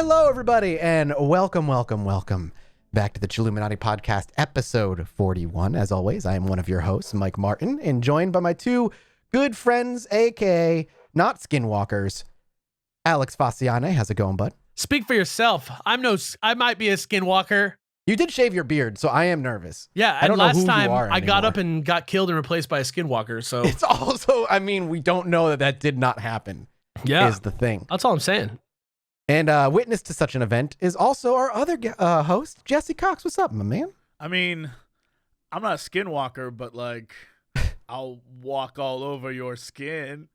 Hello, everybody, and welcome back to the Chilluminati podcast, episode 41. As always, I am one of your hosts, Mike Martin, and joined by my two good friends, aka not skinwalkers, Alex Fasciane. How's it going, bud? Speak for yourself. I might be a skinwalker. You did shave your beard, so I am nervous. Yeah, I don't know last who time you are I got anymore. up and got killed and replaced by a skinwalker. So It's also, I mean, we don't know that did not happen. yeah, Is the thing. that's all I'm saying. And witness to such an event is also our other host, Jesse Cox. What's up, my man? I mean, I'm not a skinwalker, but like, I'll walk all over your skin.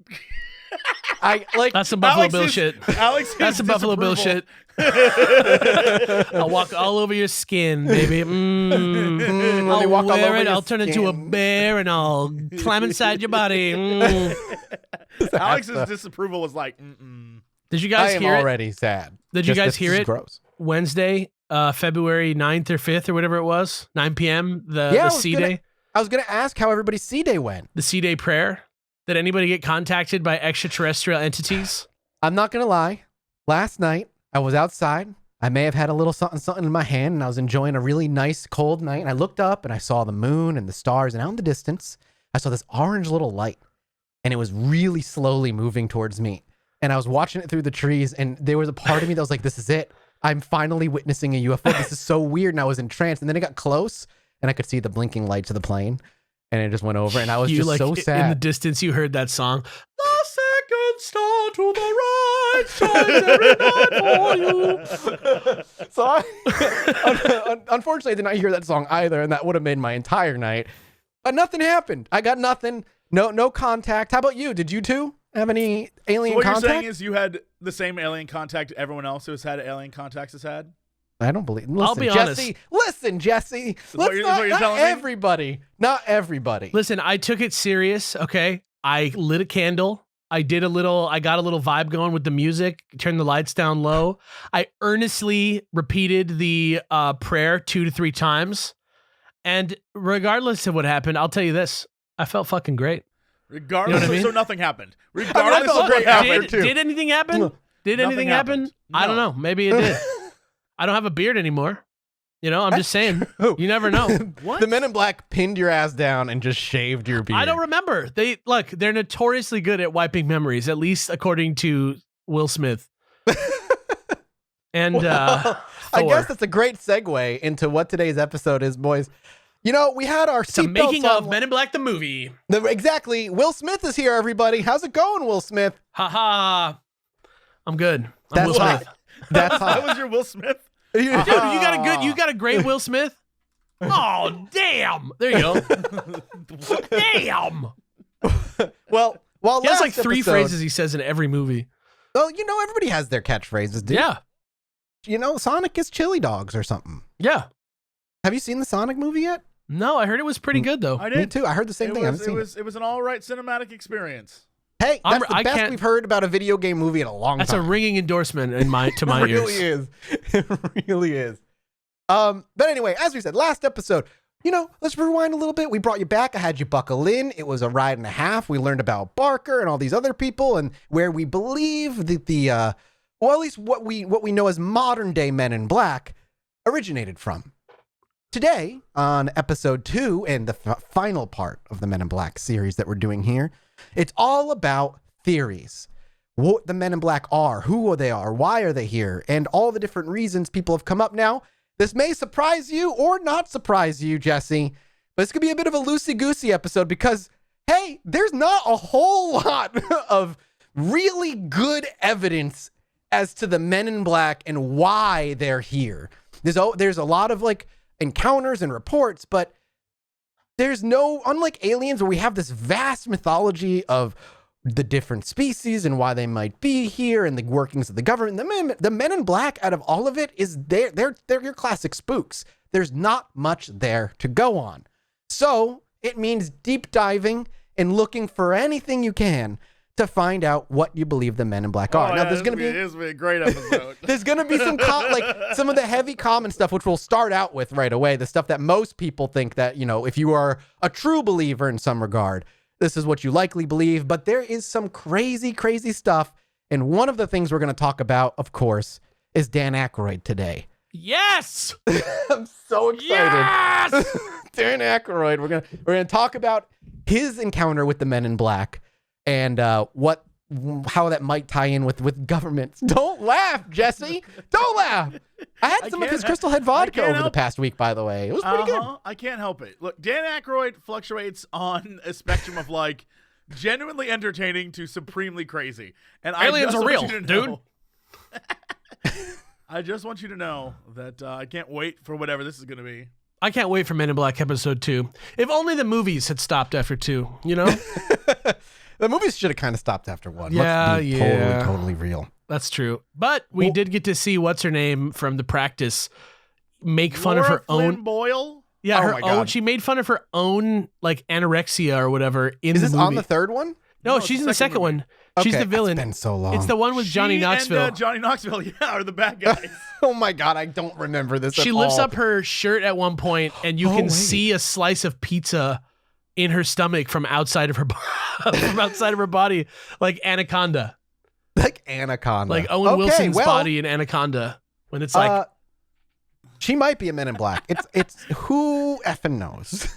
I like That's some Buffalo Alex Bill is- shit. Alex, That's some Buffalo Bill shit. I'll walk all over your skin, baby. let me I'll walk all wear over it. your I'll turn into a skin. bear and I'll climb inside your body. Alex's disapproval was like, Did you I guys am hear it? already sad. Did you Just guys this hear is it? Gross. Wednesday, February 9th or 5th or whatever it was, 9 p.m. Yeah, The C Day. I was gonna ask how everybody's C Day went. The C Day prayer. Did anybody get contacted by extraterrestrial entities? I'm not gonna lie. Last night I was outside. I may have had a little something in my hand, and I was enjoying a really nice cold night. And I looked up and I saw the moon and the stars, and out in the distance I saw this orange little light, and it was really slowly moving towards me. And I was watching it through the trees, and there was a part of me that was like, "This is it. I'm finally witnessing a UFO. This is so weird." And I was entranced. And then it got close, and I could see the blinking lights of the plane, and it just went over. And I was just so sad. In the distance, you heard that song. The second star to the right shines every night for you. So I, unfortunately, I did not hear that song either, and that would have made my entire night. But nothing happened. I got nothing. No contact. How about you? Did you two have any alien so what contact? you're saying is you had the same alien contact everyone else who has had alien contacts has had? I don't believe. I'll be honest. Listen, Jesse. what Let's you're not telling me? everybody. Not everybody. Listen, I took it serious, okay? I lit a candle. I got a little vibe going with the music, turned the lights down low. I earnestly repeated the prayer 2 to 3 times. And regardless of what happened, I'll tell you this. I felt fucking great. Regardless, You know what I mean? so nothing happened. I Regardless felt of great what happened. after too. Did anything happen? Did Nothing anything happen? happened. I don't No. know. Maybe it did. I don't have a beard anymore. You know, I'm just saying. true. You never know. What? The Men in Black pinned your ass down and just shaved your beard. I don't remember. They're notoriously good at wiping memories, at least according to Will Smith. And Well, I Thor. guess that's a great segue into what today's episode is, boys. You know, we had our the seatbelts making on. of Men in Black the movie. Exactly. Will Smith is here, everybody. How's it going, Will Smith? Haha. I'm good. I'm That's Will hot. Smith. That's That hot. was your Will Smith? Dude, you got a great Will Smith. Oh, damn. There you go. Damn. Well, while He has last like 3 episode- phrases he says in every movie. Well, you know, everybody has their catchphrases, dude. Yeah. You know, Sonic is chili dogs or something. Yeah. Have you seen the Sonic movie yet? No, I heard it was pretty good though. I Me did. too. I heard the same thing. I haven't seen It was an all right cinematic experience. it. Hey, I'm- that's the I best can't- we've heard about a video game movie in a long That's a time. ringing endorsement to my It really ears. is. It really is. But anyway, as we said, last episode, you know, let's rewind a little bit. We brought you back. I had you buckle in. It was a ride and a half. We learned about Barker and all these other people and where we believe that well, at least what we know as modern day Men in Black originated from. Today, on episode 2 and the final part of the Men in Black series that we're doing here, it's all about theories. What the Men in Black are, who they are, why are they here, and all the different reasons people have come up. Now, this may surprise you or not surprise you, Jesse, but this could be a bit of a loosey-goosey episode because, hey, there's not a whole lot of really good evidence as to the Men in Black and why they're here. There's a lot of like encounters and reports, but there's no, unlike aliens where we have this vast mythology of the different species and why they might be here and the workings of the government. The Men in Black, out of all of it, is they're your classic spooks. There's not much there to go on. So it means deep diving and looking for anything you can to find out what you believe the Men in Black are. Oh, Now, yeah, there's going to be this will be a great episode. there's going to be some of the heavy common stuff, which we'll start out with right away. The stuff that most people think that, you know, if you are a true believer in some regard, this is what you likely believe. But there is some crazy, crazy stuff. And one of the things we're going to talk about, of course, is Dan Aykroyd today. Yes. I'm so excited. Yes. Dan Aykroyd. We're gonna talk about his encounter with the Men in Black and how that might tie in with governments. Don't laugh, Jesse. Don't laugh. I had some of his Crystal Head vodka over the past week, by the way. It was pretty good. I can't help it. Look, Dan Aykroyd fluctuates on a spectrum of like genuinely entertaining to supremely crazy. And aliens are real, dude. I just want you to know that I can't wait for whatever this is going to be. I can't wait for Men in Black episode 2. If only the movies had stopped after 2, you know? The movies should have kind of stopped after 1. Yeah, Let's be totally real. That's true. But we did get to see what's-her-name from The Practice make fun of her own... Boyle? Yeah, Oh her my own. God. She made fun of her own like anorexia or whatever in Is the this movie. on the third one? No, No, she's it's in the the second second movie. one. She's Okay, the villain. It's been so long. It's the one with Johnny She Knoxville. And, Johnny Knoxville, yeah, are the bad guys. Oh my God, I don't remember this She at lifts all. up her shirt at one point, and you Oh, can wait. see a slice of pizza in her stomach from outside of her body, like Anaconda, Like Anaconda. like Owen Okay, Wilson's well, body in Anaconda. When it's like, she might be a Men in Black. It's who effing knows.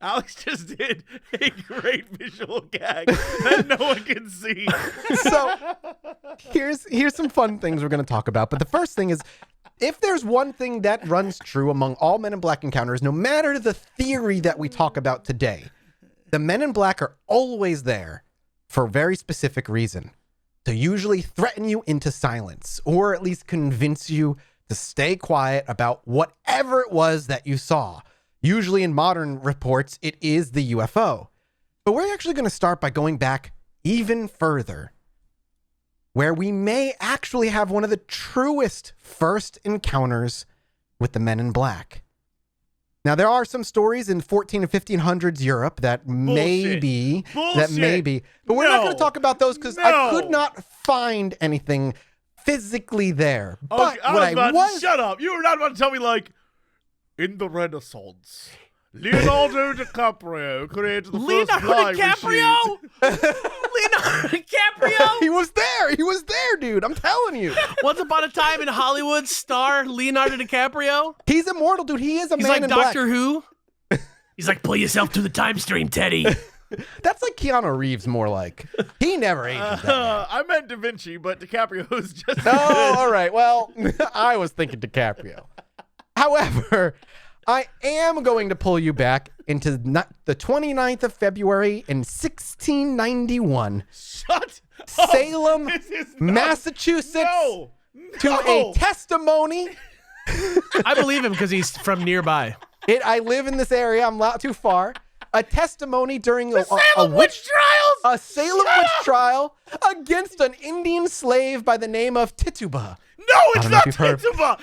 Alex just did a great visual gag that no one can see. So here's some fun things we're going to talk about. But the first thing is, if there's one thing that runs true among all Men in Black encounters, no matter the theory that we talk about today, the Men in Black are always there for a very specific reason. To usually threaten you into silence, or at least convince you to stay quiet about whatever it was that you saw. Usually in modern reports, it is the UFO. But we're actually going to start by going back even further, where we may actually have one of the truest first encounters with the Men in Black. Now, there are some stories in 14 and 1500s Europe that may be, but we're not going to talk about those because I could not find anything physically there. But Shut up. You were not about to tell me, like, in the Renaissance, Leonardo DiCaprio created the first flying DiCaprio? machine. Leonardo DiCaprio? He was there, dude. I'm telling you. Once upon a time in Hollywood, star Leonardo DiCaprio. He's immortal, dude. He is a He's man like in Doctor black. Who. He's like, pull yourself through the time stream, Teddy. That's like Keanu Reeves, more like. He never ages that man. I meant Da Vinci, but DiCaprio's just. Oh, all right. Well, I was thinking DiCaprio. However, I am going to pull you back into the 29th of February in 1691. Shut up. Salem, This is not- Massachusetts, No. to a testimony. I believe him because he's from nearby. I live in this area. I'm not too far. A testimony during a Salem witch trials. a Salem witch trial against an Indian slave by the name of Tituba. No, it's don't know not if you've heard- Tituba.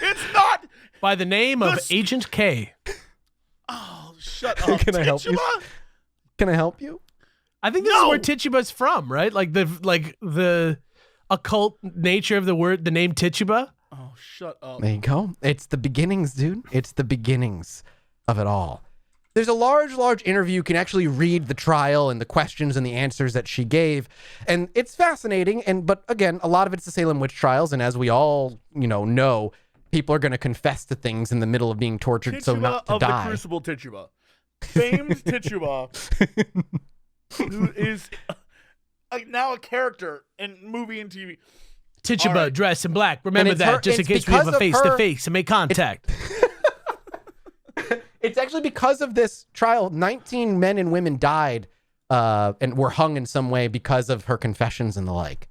It's not. By the name of Agent K. Oh, shut up. Can I help you? Tituba? Can I help you? I think this is where Tituba's from, right? Like the occult nature of the name Tituba. Oh, shut up. There you go. It's the beginnings, dude. It's the beginnings of it all. There's a large interview. You can actually read the trial and the questions and the answers that she gave. And it's fascinating. But again, a lot of it's the Salem witch trials. And as we all, know, people are going to confess to things in the middle of being tortured so not to of die. the Crucible Tituba. Famed Tituba, who is now a character in movie and TV. Tituba All right. dressed in black. Remember it's that, her- just in it's case we have a because of face-to-face and make contact. It's actually because of this trial, 19 men and women died and were hung in some way because of her confessions and the like.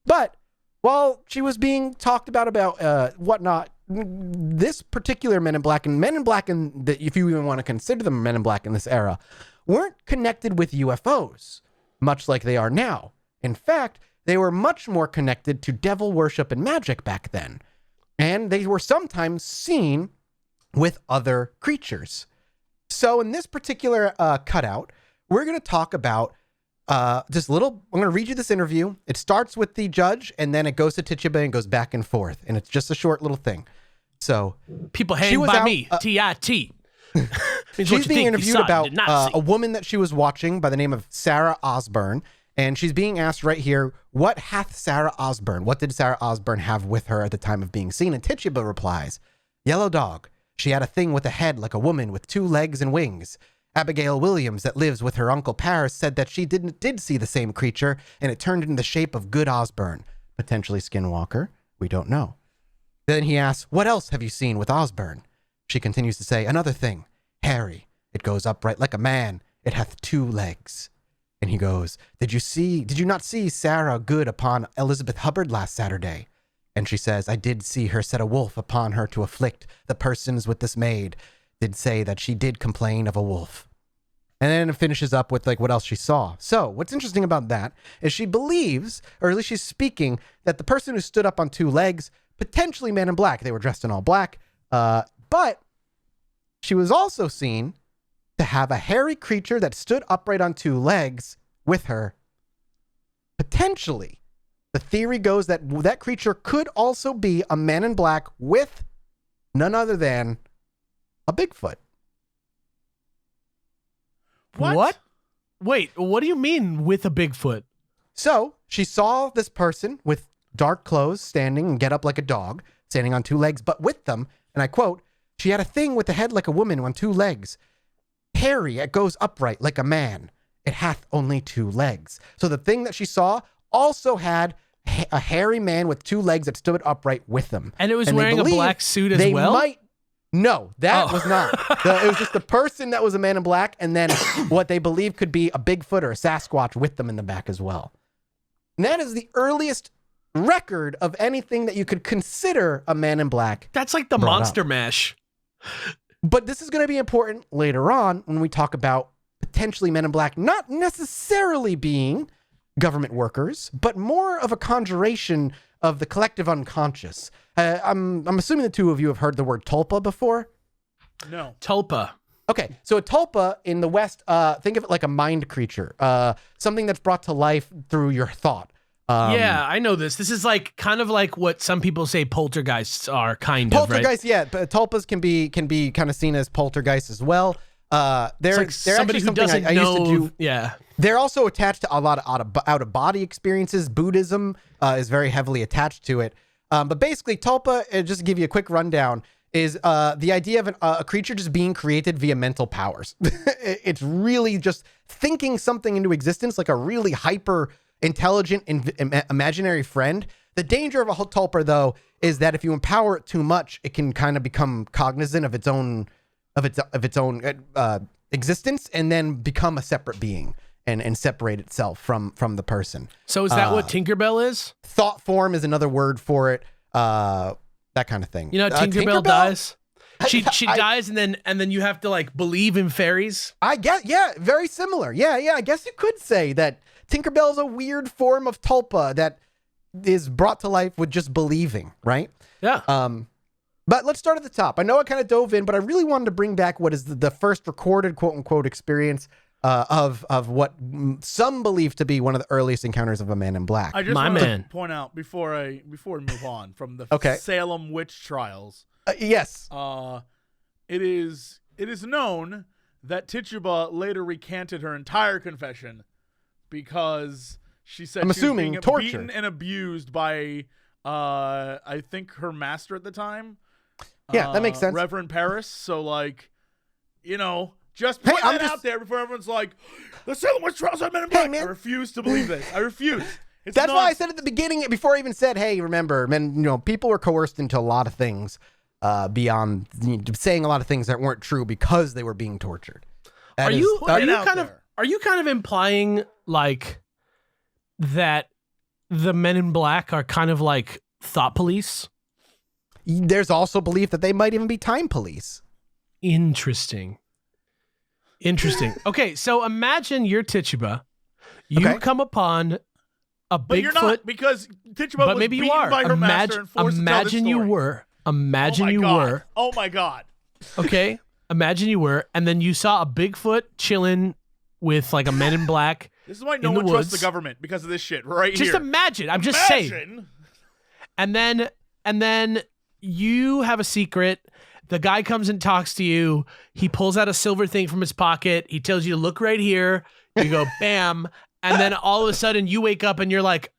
But while she was being talked about whatnot, this particular Men in Black, and if you even want to consider them Men in Black in this era, weren't connected with UFOs, much like they are now. In fact, they were much more connected to devil worship and magic back then. And they were sometimes seen with other creatures. So in this particular cutout, we're going to talk about I'm going to read you this interview. It starts with the judge and then it goes to Tituba and goes back and forth. And it's just a short little thing. So People she hang was by out, me. T-I-T. Means what she's you being think you interviewed saw, about did not see. a woman that she was watching by the name of Sarah Osborne. And she's being asked right here, what hath Sarah Osborne? What did Sarah Osborne have with her at the time of being seen? And Tituba replies, yellow dog. She had a thing with a head like a woman with 2 legs and wings. Abigail Williams, that lives with her Uncle Paris, said that she did see the same creature, and it turned in the shape of good Osborne. Potentially Skinwalker. We don't know. Then he asks, what else have you seen with Osborne? She continues to say, another thing. Hairy. It goes upright like a man. It hath 2 legs. And he goes, did you not see Sarah Good upon Elizabeth Hubbard last Saturday? And she says, I did see her set a wolf upon her to afflict the persons with this maid. Did say that she did complain of a wolf. And then it finishes up with like what else she saw. So what's interesting about that is she believes, or at least she's speaking, that the person who stood up on 2 legs, potentially men in black, they were dressed in all black, but she was also seen to have a hairy creature that stood upright on 2 legs with her. Potentially, the theory goes that that creature could also be a man in black with none other than a Bigfoot. What? Wait, what do you mean with a Bigfoot? So she saw this person with dark clothes standing and get up like a dog, standing on 2 legs, but with them, and I quote, she had a thing with a head like a woman on 2 legs. Hairy, it goes upright like a man. It hath only 2 legs. So the thing that she saw also had a hairy man with 2 legs that stood upright with them. And it was wearing a black suit as well? No, that was not. It was just the person that was a man in black, and then what they believe could be a Bigfoot or a Sasquatch with them in the back as well. And that is the earliest record of anything that you could consider a man in black. That's like the Monster Mash. But this is going to be important later on when we talk about potentially men in black not necessarily being government workers, but more of a conjuration of the collective unconscious. I'm assuming the 2 of you have heard the word tulpa before. No. Tulpa. Okay, so a tulpa in the West, think of it like a mind creature, something that's brought to life through your thought. Yeah, I know this. This is like kind of like what some people say poltergeists are, kind of, right? Poltergeists, yeah, but tulpas can be kind of seen as poltergeists as well. They're like somebody who doesn't know. Used to do. Yeah, they're also attached to a lot of out of body experiences. Buddhism is very heavily attached to it. But basically, tulpa, just to give you a quick rundown, is the idea of a creature just being created via mental powers. It's really just thinking something into existence, like a really hyper intelligent imaginary friend. The danger of a tulpa, though, is that if you empower it too much, it can kind of become cognizant of its own existence, and then become a separate being and separate itself from the person. So is that what Tinkerbell is? Thought form is another word for it. That kind of thing. You know, Tinkerbell dies. She dies, and then you have to like believe in fairies. I guess, yeah, very similar. Yeah. I guess you could say that Tinkerbell is a weird form of tulpa that is brought to life with just believing, right? Yeah. But let's start at the top. I know I kind of dove in, but I really wanted to bring back what is the first recorded quote unquote experience of what some believe to be one of the earliest encounters of a man in black. I just want to point out before we move on from the Salem witch trials. Yes. It is known that Tituba later recanted her entire confession because she said she was being beaten and abused by I think her master at the time. Yeah, that makes sense. Reverend Paris. So like, just put that out there before everyone's like, the Salem witch trials are men in black. I refuse to believe this. I refuse. That's why I said at the beginning, before I even said, hey, remember, men, people were coerced into a lot of things beyond saying a lot of things that weren't true because they were being tortured. Are you kind of implying like that the men in black are kind of like thought police? There's also belief that they might even be time police. Interesting. Okay, so imagine you're Tituba. You come upon a Bigfoot. But you're not, because Tituba was beaten by her master and forced to tell this story. Imagine you were. Oh my God. Okay, imagine you were, and then you saw a Bigfoot chilling with like a men in black. This is why no one trusts the government, because of this shit right here. Just imagine. I'm just saying. And then you have a secret. The guy comes and talks to you. He pulls out a silver thing from his pocket. He tells you to look right here. You go, bam. And then all of a sudden you wake up and you're like,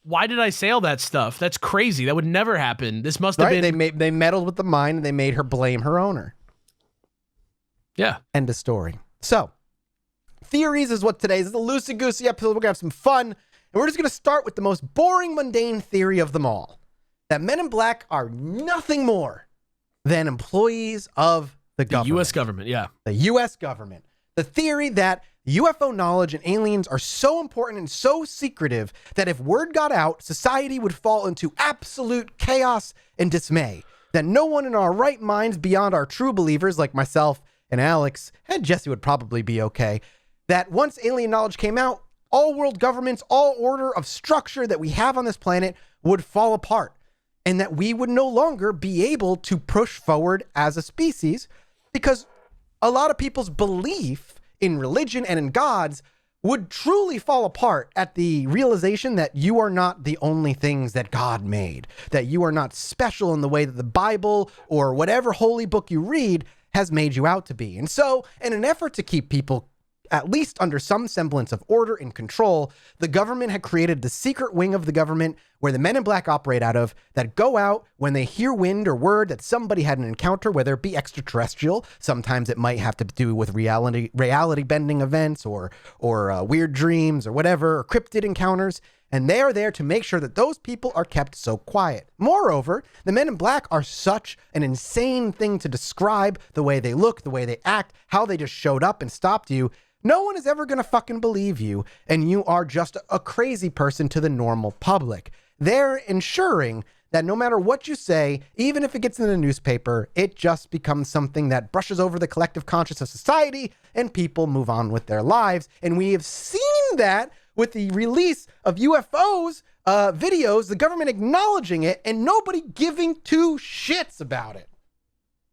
why did I say all that stuff? That's crazy. That would never happen. This must have been. They meddled with the mind and they made her blame her owner. Yeah. End of story. So, theories is what today's is a loosey-goosey episode. We're going to have some fun. And we're just going to start with the most boring, mundane theory of them all. That Men in Black are nothing more than employees of the government. The U.S. government, yeah. The U.S. government. The theory that UFO knowledge and aliens are so important and so secretive that if word got out, society would fall into absolute chaos and dismay. That no one in our right minds beyond our true believers like myself and Alex, and Jesse would probably be okay, that once alien knowledge came out, all world governments, all order of structure that we have on this planet would fall apart, and that we would no longer be able to push forward as a species because a lot of people's belief in religion and in gods would truly fall apart at the realization that you are not the only things that God made, that you are not special in the way that the Bible or whatever holy book you read has made you out to be. And so, in an effort to keep people at least under some semblance of order and control, the government had created the secret wing of the government where the Men in Black operate out of that go out when they hear wind or word that somebody had an encounter, whether it be extraterrestrial. Sometimes it might have to do with reality bending events or weird dreams or whatever, or cryptid encounters. And they are there to make sure that those people are kept so quiet. Moreover, the Men in Black are such an insane thing to describe the way they look, the way they act, how they just showed up and stopped you. No one is ever going to fucking believe you, and you are just a crazy person to the normal public. They're ensuring that no matter what you say, even if it gets in the newspaper, it just becomes something that brushes over the collective consciousness of society, and people move on with their lives. And we have seen that with the release of UFOs videos, the government acknowledging it, and nobody giving two shits about it.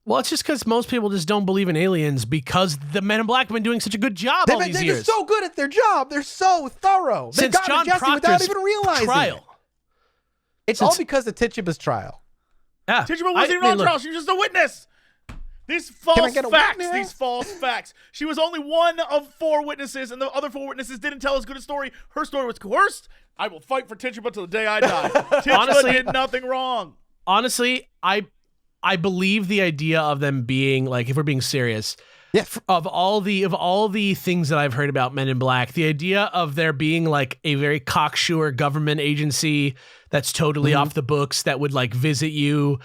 Well, it's just because most people just don't believe in aliens because the Men in Black have been doing such a good job all these years. They're so good at their job. They're so thorough. They got John Jesse without even realizing trial. It. It's all because of Tituba's trial. Yeah. Tituba wasn't even on trial. She was just a witness. These false facts. She was only one of 4 witnesses, and the other 4 witnesses didn't tell as good a story. Her story was coerced. I will fight for Tituba till the day I die. Tituba did nothing wrong. Honestly, I believe the idea of them being, like, if we're being serious, of all the things that I've heard about Men in Black, the idea of there being like a very cocksure government agency that's totally off the books that would like visit you.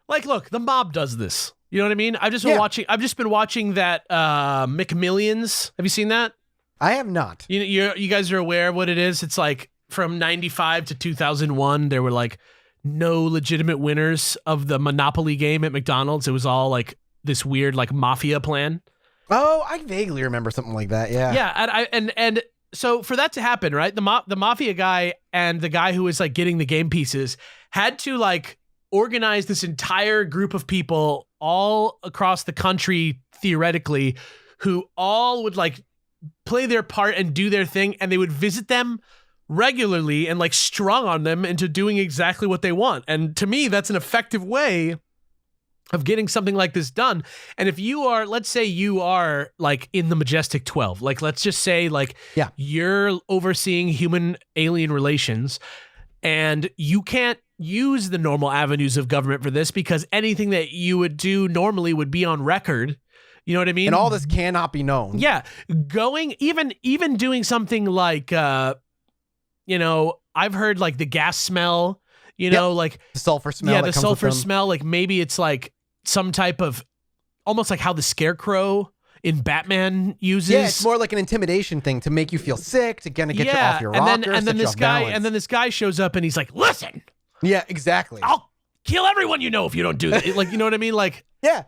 Like, look, the mob does this. You know what I mean? I've just been watching that McMillions. Have you seen that? I have not. You guys are aware of what it is? It's like from 95 to 2001, there were like no legitimate winners of the Monopoly game at McDonald's. It was all like this weird like mafia plan. Oh, I vaguely remember something like that. Yeah. Yeah, and so for that to happen, right? The mafia guy and the guy who was like getting the game pieces had to like organize this entire group of people all across the country theoretically who all would like play their part and do their thing, and they would visit them regularly and like strong on them into doing exactly what they want. And to me, that's an effective way of getting something like this done. And if you are, let's say you are like in the Majestic 12, like let's just say like you're overseeing human alien relations and you can't use the normal avenues of government for this because anything that you would do normally would be on record. You know what I mean? And all this cannot be known. Yeah. Going, even doing something like, you know, I've heard like the gas smell, you know, like the sulfur smell. Yeah, the sulfur smell. Like maybe it's like some type of almost like how the Scarecrow in Batman uses. Yeah, it's more like an intimidation thing to make you feel sick, to kind of get you off your rocker. And then this guy shows up and he's like, listen. Yeah, exactly. I'll kill everyone you know if you don't do that. Like, you know what I mean? Like, yeah.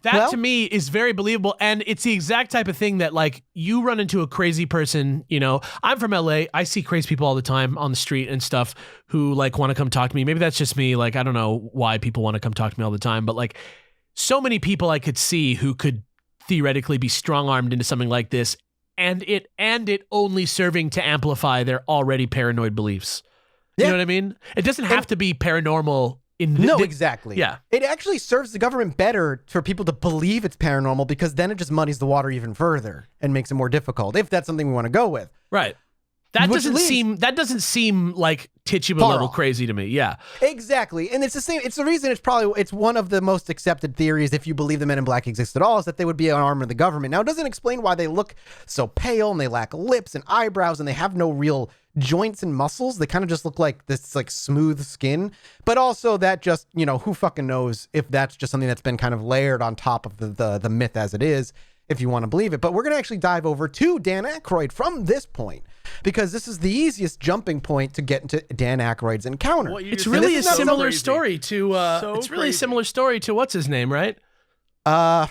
That to me is very believable, and it's the exact type of thing that like you run into a crazy person. You know, I'm from LA. I see crazy people all the time on the street and stuff who like want to come talk to me. Maybe that's just me. Like, I don't know why people want to come talk to me all the time, but like so many people I could see who could theoretically be strong-armed into something like this, and it only serving to amplify their already paranoid beliefs. You know what I mean? It doesn't have to be paranormal. Exactly. Yeah. It actually serves the government better for people to believe it's paranormal because then it just muddies the water even further and makes it more difficult, if that's something we want to go with. Right. That doesn't seem like Tituba level crazy to me. Yeah, exactly. And it's the same. It's the reason it's one of the most accepted theories, if you believe the Men in Black exist at all, is that they would be an arm of the government. Now, it doesn't explain why they look so pale and they lack lips and eyebrows and they have no real joints and muscles. They kind of just look like this like smooth skin. But also that just, who fucking knows if that's just something that's been kind of layered on top of the myth as it is, if you want to believe it. But we're going to actually dive over to Dan Aykroyd from this point, because this is the easiest jumping point to get into Dan Aykroyd's encounter. Well, it's really a similar story to a similar story to what's his name, right? From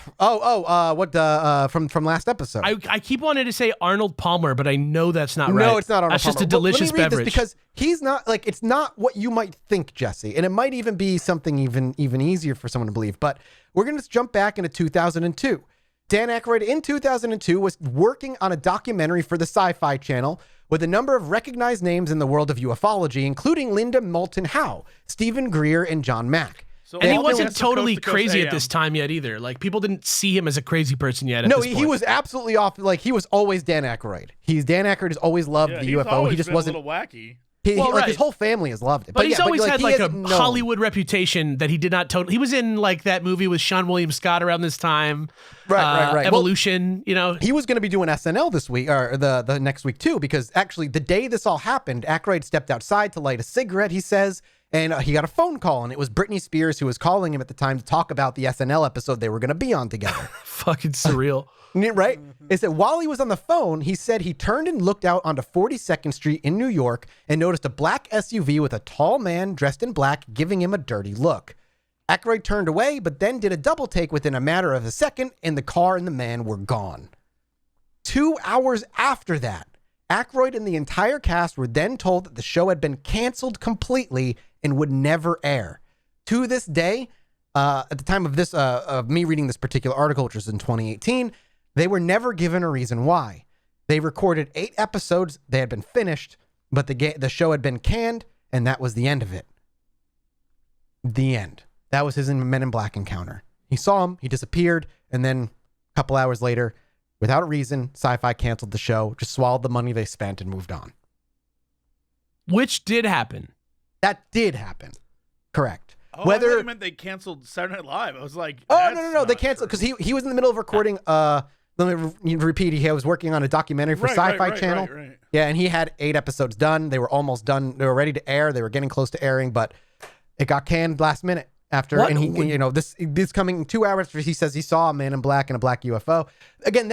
last episode. I keep wanting to say Arnold Palmer, but I know that's not right. No, it's not Arnold Palmer. That's just a delicious beverage. Because he's not like, it's not what you might think, Jesse, and it might even be something even easier for someone to believe. But we're going to jump back into 2002. Dan Aykroyd in 2002 was working on a documentary for the Sci-Fi Channel with a number of recognized names in the world of ufology, including Linda Moulton Howe, Stephen Greer, and John Mack. And he wasn't totally crazy at this time yet either. Like, people didn't see him as a crazy person yet. No, he was absolutely off. Like, he was always Dan Aykroyd. Dan Aykroyd has always loved the UFO. He just wasn't a little wacky. His whole family has loved it. But he's always had like a Hollywood reputation that he did not totally. He was in like that movie with Sean William Scott around this time. Right. Evolution, He was going to be doing SNL this week or the next week too, because actually the day this all happened, Aykroyd stepped outside to light a cigarette, he says, and he got a phone call, and it was Britney Spears who was calling him at the time to talk about the SNL episode they were going to be on together. Fucking surreal. Right? Is that while he was on the phone, he said he turned and looked out onto 42nd Street in New York and noticed a black SUV with a tall man dressed in black giving him a dirty look. Aykroyd turned away, but then did a double take within a matter of a second, and the car and the man were gone. 2 hours after that, Aykroyd and the entire cast were then told that the show had been canceled completely and would never air. To this day, at the time of this, of me reading this particular article, which was in 2018, they were never given a reason why. They recorded 8 episodes. They had been finished, but the show had been canned, and that was the end of it. The end. That was his Men in Black encounter. He saw him, he disappeared, and then a couple hours later, without a reason, Sci-Fi canceled the show, just swallowed the money they spent, and moved on. Which did happen. That did happen. Correct. Oh, I thought you meant they canceled Saturday Night Live. I was like, oh, no. They canceled because he was in the middle of recording. Let me repeat. He was working on a documentary for Sci-Fi Channel. Right. Yeah, and he had 8 episodes done. They were almost done. They were ready to air. They were getting close to airing, but it got canned last minute after. What? And this coming 2 hours after he says he saw a Man in Black and a black UFO. Again,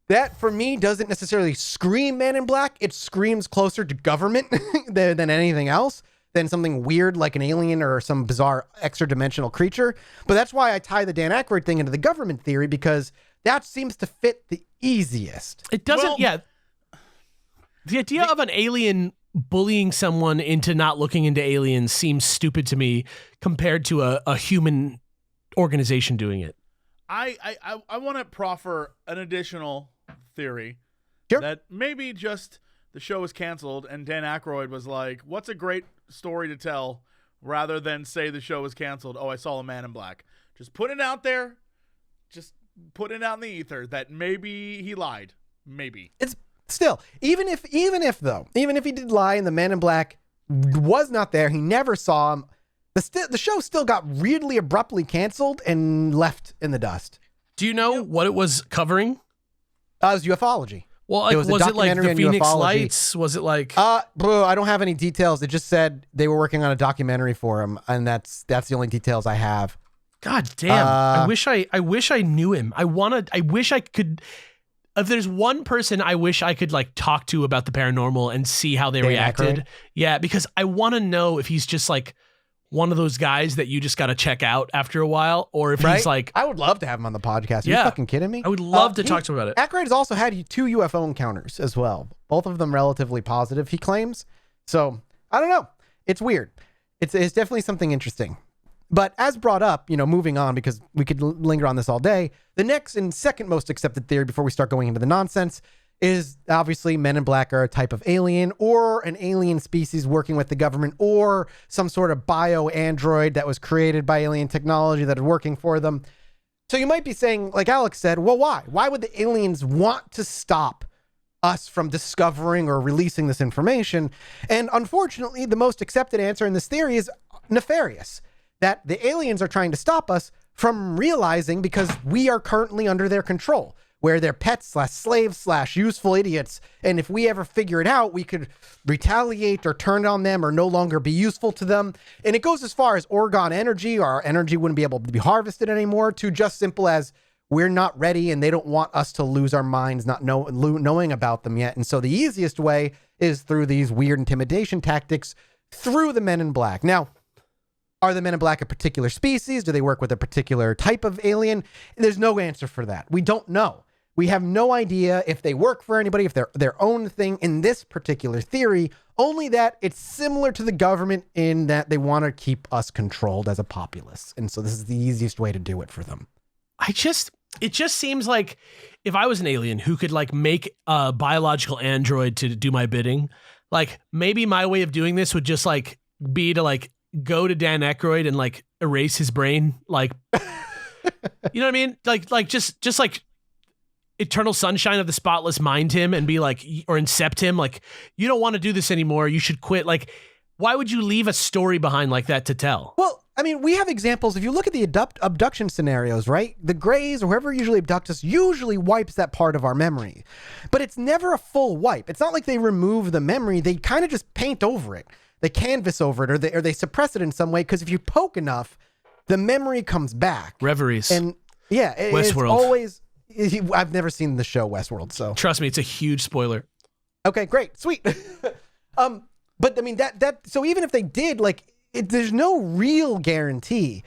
that for me doesn't necessarily scream Man in Black. It screams closer to government than anything else, than something weird like an alien or some bizarre extra-dimensional creature. But that's why I tie the Dan Aykroyd thing into the government theory, because that seems to fit the easiest. It doesn't, The idea of an alien bullying someone into not looking into aliens seems stupid to me compared to a human organization doing it. I want to proffer an additional theory that maybe just the show was canceled and Dan Aykroyd was like, what's a great story to tell, rather than say the show was canceled. Oh, I saw a Man in Black. Just put it out there. Just put it out in the ether that maybe he lied. Maybe. It's still, even if he did lie and the Man in Black was not there, he never saw him, the show still got weirdly abruptly canceled and left in the dust. Do you know what it was covering? It was ufology. Well, like, was it like the Phoenix Lights? Was it like... Bro, I don't have any details. It just said they were working on a documentary for him, and that's the only details I have. God damn. I wish I knew him. I wish I could... If there's one person I wish I could like talk to about the paranormal and see how they reacted. Aykroyd? Yeah, because I want to know if he's just like one of those guys that you just got to check out after a while, or if he's like... I would love to have him on the podcast. Are you fucking kidding me? I would love to talk to him about it. Aykroyd has also had 2 UFO encounters as well. Both of them relatively positive, he claims. So, I don't know. It's weird. It's definitely something interesting. But as brought up, moving on, because we could linger on this all day, the next and second most accepted theory before we start going into the nonsense is obviously Men in Black are a type of alien, or an alien species working with the government, or some sort of bio-android that was created by alien technology that is working for them. So you might be saying, like Alex said, well, why? Why would the aliens want to stop us from discovering or releasing this information. And unfortunately, the most accepted answer in this theory is nefarious, that the aliens are trying to stop us from realizing because we are currently under their control, where they're pets/slaves/useful idiots. And if we ever figure it out, we could retaliate or turn on them or no longer be useful to them. And it goes as far as Orgone energy, or our energy wouldn't be able to be harvested anymore, to just simple as we're not ready and they don't want us to lose our minds not knowing about them yet. And so the easiest way is through these weird intimidation tactics through the Men in Black. Now, are the Men in Black a particular species? Do they work with a particular type of alien? There's no answer for that. We don't know. We have no idea if they work for anybody, if they're their own thing in this particular theory, only that it's similar to the government in that they want to keep us controlled as a populace. And so this is the easiest way to do it for them. It just seems like if I was an alien who could like make a biological android to do my bidding, like maybe my way of doing this would just like be to like go to Dan Aykroyd and like erase his brain. Like, you know what I mean? Like just like Eternal Sunshine of the Spotless Mind him and be like, or incept him. Like, you don't want to do this anymore. You should quit. Like, why would you leave a story behind like that to tell? Well, I mean, we have examples. If you look at the abduction scenarios, right? The Greys or whoever usually abducts us usually wipes that part of our memory. But it's never a full wipe. It's not like they remove the memory. They kind of just paint over it. They canvas over it, or they suppress it in some way, because if you poke enough, the memory comes back. Reveries. And yeah, Westworld. It's always... I've never seen the show Westworld, so... Trust me, it's a huge spoiler. Okay, great. Sweet. But I mean, so even if they did, like... there's no real guarantee.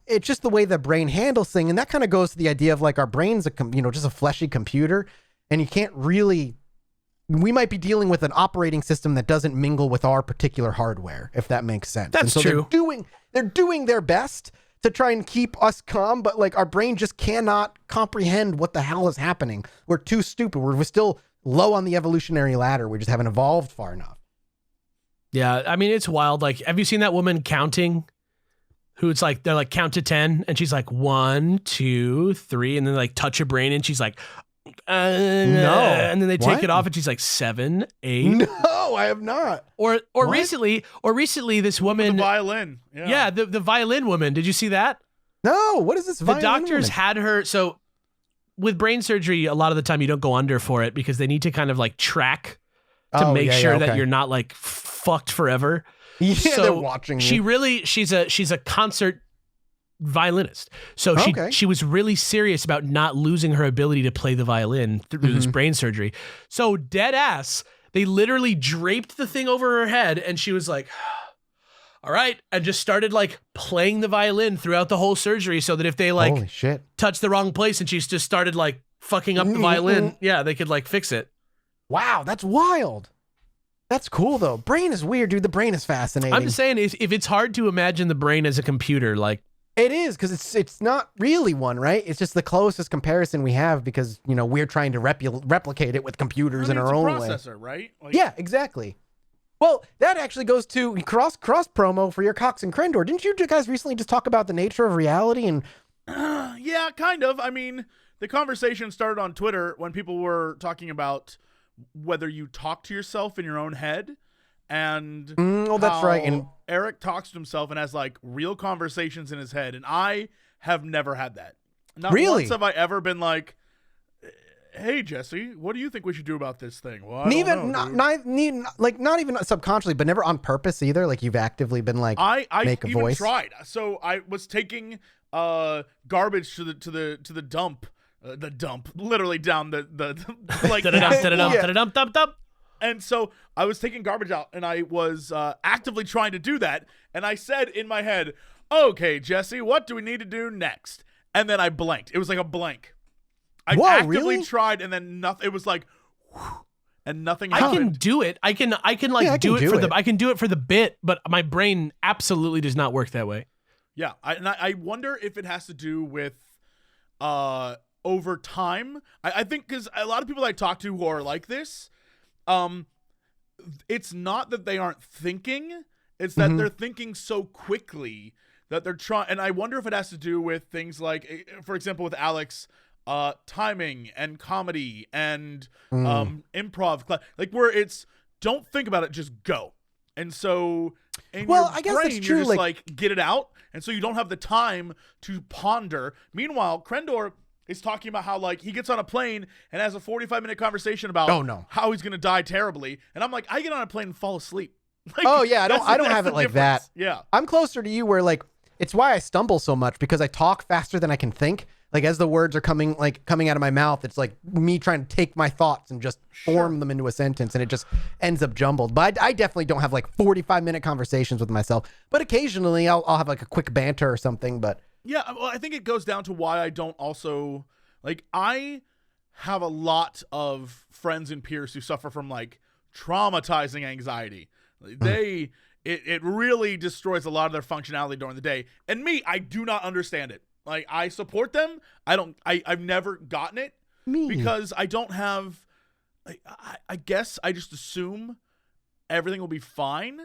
It's just the way the brain handles things. And that kind of goes to the idea of like our brain's just a fleshy computer, and you can't really, we might be dealing with an operating system that doesn't mingle with our particular hardware, if that makes sense. That's true. They're doing their best to try and keep us calm, but like our brain just cannot comprehend what the hell is happening. We're too stupid. We're still low on the evolutionary ladder. We just haven't evolved far enough. Yeah, I mean, it's wild. Like, have you seen that woman counting? Who it's like, they're like, count to 10, and she's like, 1, 2, 3, and then like touch her brain, and she's like, no. And then they take it off, and she's like, 7, 8. No, I have not. Or recently, this woman. The violin. Yeah, the violin woman. Did you see that? No, what is this violin The doctors woman? had her, so with brain surgery, a lot of the time you don't go under for it because they need to kind of like track to make sure that you're not like fucked forever. Yeah, so they're watching you. She's a concert violinist. So she was really serious about not losing her ability to play the violin through this brain surgery. So dead ass, they literally draped the thing over her head, and she was like, all right, and just started like playing the violin throughout the whole surgery, so that if they like touched the wrong place and she's just started like fucking up the violin, they could like fix it. Wow, that's wild. That's cool, though. Brain is weird, dude. The brain is fascinating. I'm just saying, if it's hard to imagine the brain as a computer, like... It is, because it's not really one, right? It's just the closest comparison we have because, we're trying to replicate it with computers in our own way. It's a processor, right? Like... Yeah, exactly. Well, that actually goes to cross promo for your Cox and Krendor. Didn't you guys recently just talk about the nature of reality? And yeah, kind of. I mean, the conversation started on Twitter when people were talking about whether you talk to yourself in your own head, and that's right. And Eric talks to himself and has like real conversations in his head, and I have never had that. Not once have I ever been like, "Hey Jesse, what do you think we should do about this thing?" Well, not even subconsciously, but never on purpose either. Like you've actively been like, I make a even voice. Tried. So I was taking garbage to the dump. The dump, literally down the like dump. And so I was taking garbage out, and I was actively trying to do that. And I said in my head, "Okay, Jesse, what do we need to do next?" And then I blanked. It was like a blank. I actively tried, and then nothing. It was like, whew, and nothing happened. I can do it. I can do it for the bit, but my brain absolutely does not work that way. Yeah, I wonder if it has to do with over time. I think because a lot of people I talk to who are like this, it's not that they aren't thinking, it's that they're thinking so quickly that they're trying. And I wonder if it has to do with things like, for example, with Alex, timing and comedy and improv, like where it's don't think about it, just go. And so I guess brain, that's true. You're just like get it out, and so you don't have the time to ponder. Meanwhile, Krendor is talking about how like he gets on a plane and has a 45-minute conversation about how he's gonna die terribly, and I'm like, I get on a plane and fall asleep. Like, I don't have it like that. Yeah, I'm closer to you where like it's why I stumble so much, because I talk faster than I can think. Like as the words are coming out of my mouth, it's like me trying to take my thoughts and just form them into a sentence, and it just ends up jumbled. But I definitely don't have like 45-minute conversations with myself. But occasionally I'll have like a quick banter or something. But yeah, well, I think it goes down to why I don't also like. I have a lot of friends and peers who suffer from like traumatizing anxiety. It really destroys a lot of their functionality during the day. And me, I do not understand it. Like, I support them. I've never gotten it because I don't have, I guess I just assume everything will be fine.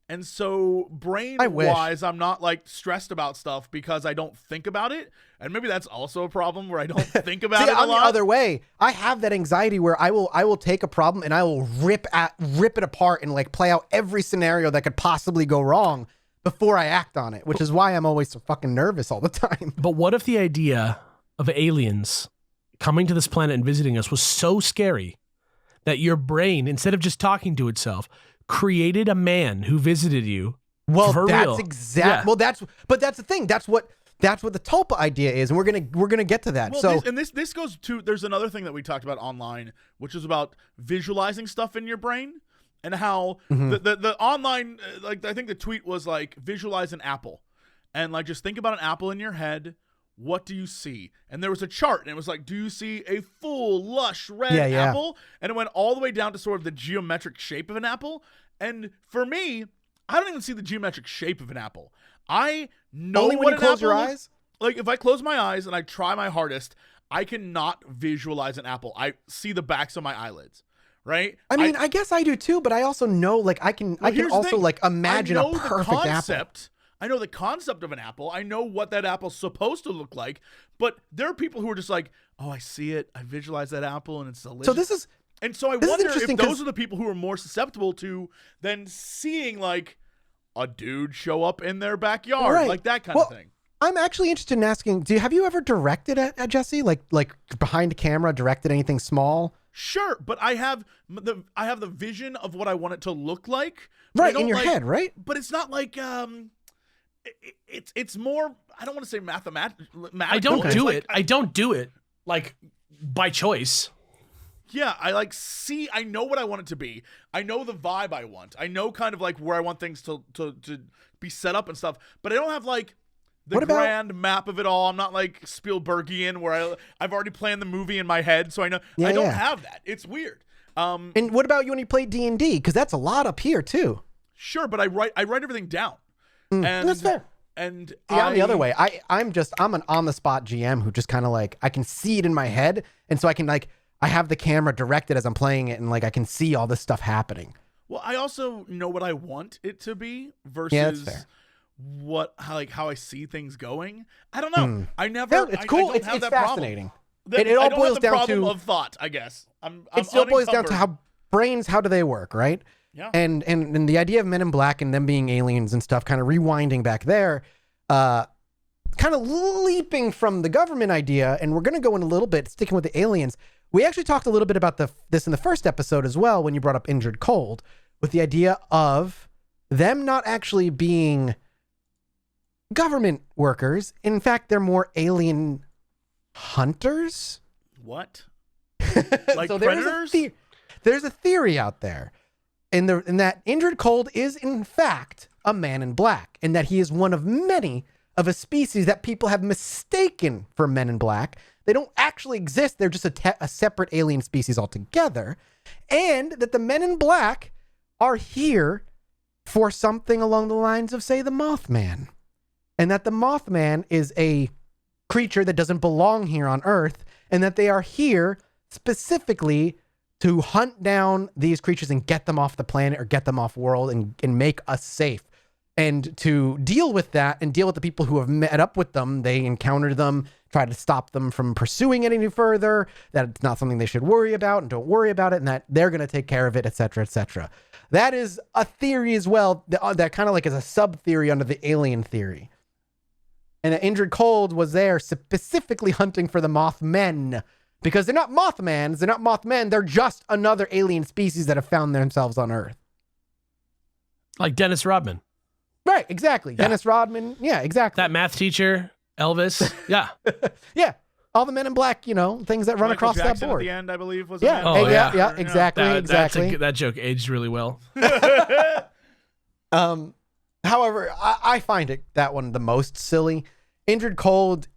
And so brain-wise, I'm not like stressed about stuff because I don't think about it. And maybe that's also a problem where I don't think about it a lot. The other way, I have that anxiety where I will take a problem and I will rip it apart and like play out every scenario that could possibly go wrong before I act on it, which is why I'm always so fucking nervous all the time. But what if the idea of aliens coming to this planet and visiting us was so scary that your brain, instead of just talking to itself, created a man who visited you? Well, that's real. exact. Yeah. Well, but that's the thing. That's what the Tulpa idea is, and we're gonna get to that. Well, this goes to. There's another thing that we talked about online, which is about visualizing stuff in your brain. And how the online, like I think the tweet was like, visualize an apple. And like, just think about an apple in your head. What do you see? And there was a chart and it was like, do you see a full, lush red apple? And it went all the way down to sort of the geometric shape of an apple. And for me, I don't even see the geometric shape of an apple. I know only when you close your eyes? Like if I close my eyes and I try my hardest, I cannot visualize an apple. I see the backs of my eyelids. Right. I mean, I guess I do too, but I also know, like, I can also like imagine a perfect apple. I know the concept of an apple. I know what that apple's supposed to look like. But there are people who are just like, oh, I see it. I visualize that apple, and it's delicious. So I wonder if those are the people who are more susceptible to than seeing like a dude show up in their backyard, like that kind of thing. I'm actually interested in asking, have you ever directed at Jesse, like behind a camera, directed anything small? Sure, but I have the vision of what I want it to look like. Right, in your head, right? But it's not like it's more, I don't want to say mathematical. I don't do it. I don't do it like by choice. Yeah, I know what I want it to be. I know the vibe I want. I know kind of like where I want things to be set up and stuff, but I don't have like the grand map of it all. I'm not like Spielbergian where I've already planned the movie in my head, so I know I don't have that. It's weird. And what about you when you play D&D? Because that's a lot up here too. Sure, but I write everything down. And that's fair. And I'm the other way. I'm an on the spot GM who just kind of like, I can see it in my head, and so I can like, I have the camera directed as I'm playing it, and like I can see all this stuff happening. Well, I also know what I want it to be versus that's fair. How I see things going. I don't know. I never. No, it's cool. I don't have that fascinating. Problem. It all boils down to of thought, I guess. It still boils down to how do they work, right? Yeah. And the idea of Men in Black and them being aliens and stuff, kind of rewinding back there, kind of leaping from the government idea, and we're going to go in a little bit, sticking with the aliens. We actually talked a little bit about this in the first episode as well, when you brought up Injured Cold, with the idea of them not actually being government workers. In fact, they're more alien hunters. What? Like so predators? There's a theory out there, and that Injured Cold is in fact a man in black, and that he is one of many of a species that people have mistaken for Men in Black. They don't actually exist. They're just a separate alien species altogether, and that the Men in Black are here for something along the lines of, say, the Mothman, and that the Mothman is a creature that doesn't belong here on Earth, and that they are here specifically to hunt down these creatures and get them off the planet or get them off world and make us safe. And to deal with that and deal with the people who have met up with them, they encountered them, try to stop them from pursuing it any further, that it's not something they should worry about and don't worry about it, and that they're going to take care of it, etc., etc. That is a theory as well, that kind of like is a sub-theory under the alien theory. And Indrid Cold was there specifically hunting for the Mothmen, because they're not Mothmans, they're not Mothmen, they're just another alien species that have found themselves on Earth. Like Dennis Rodman. Right, exactly. Yeah. Dennis Rodman. Yeah, exactly. That math teacher, Elvis. Yeah. Yeah. All the Men in Black, things that run Michael across Jackson that board. At the end, I believe, was yeah. Oh, yeah, exactly, exactly. That joke aged really well. However, I find that one the most silly. Indrid Cold